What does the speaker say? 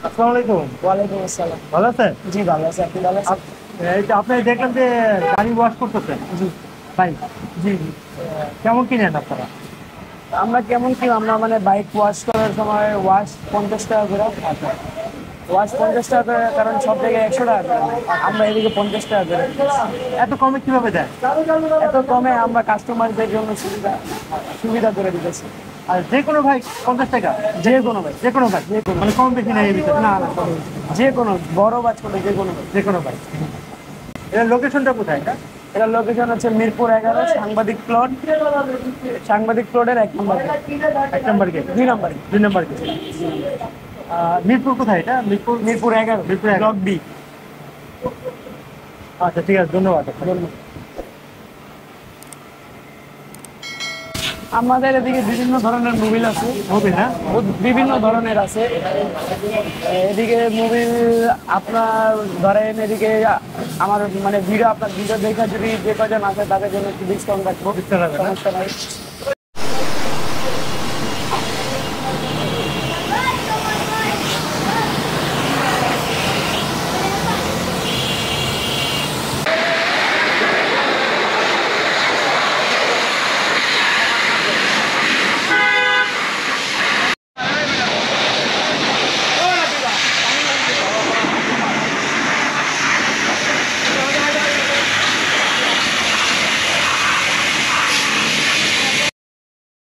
আসসালামু আলাইকুম। ওয়ালাইকুম আসসালাম। ভালো আছেন? জি ভালো আছি, আপনি ভালো আছেন? এই যে আপনি দেখলাম যে গাড়ি ওয়াশ করতেছেন। জি বাইক। জি জি। কেমন কিনেন আপনারা? আমরা কেমন কি, আমরা মানে বাইক ওয়াশ করার সময় ওয়াশ 50 টাকা করে। আচ্ছা, ওয়াশ 50 টাকা করে, কারণ সব জায়গায় 100 টাকা করে নেয়। আমরা এদিকে 50 টাকা করে। এত কমে কিভাবে দেন? এত কমে আমরা কাস্টমারদের জন্য সুবিধা সুবিধা করে দিতেছি। আর যে কোনো ভাই 50 টাকা? যে কোনো ভাই, যে কোনো ভাই? যে কোনো, মানে কম বেশি নেই এর ভিতরে? না না কোনো, যে কোনো বড় বাজ করে যে কোনো ভাই। যে কোনো ভাই। এর লোকেশনটা কোথায় এটা? এটার লোকেশন হচ্ছে মিরপুর 11, সাংবাদিক প্লট। সাংবাদিক প্লটের 1 নম্বর, 1 নম্বর গেট, 2 নম্বর। 2 নম্বর গেট। মিরপুর কোথায় এটা? মিরপুর। মিরপুর 11, মিরপুর 11। Block B. আচ্ছা ঠিক আছে, ধন্যবাদ। আমাদের এদিকে বিভিন্ন ধরনের মোবিল আছে। হবে না? বিভিন্ন ধরনের আছে এদিকে মোবিল। আপনার ধরেন এদিকে আমার মানে ভিডিও, আপনার ভিডিও দেখা যদি যে কজন আছে তাদের জন্য একটু ডিসকাউন্ট রাখবো, বুঝতে পারবেন না? সমস্যা নাই।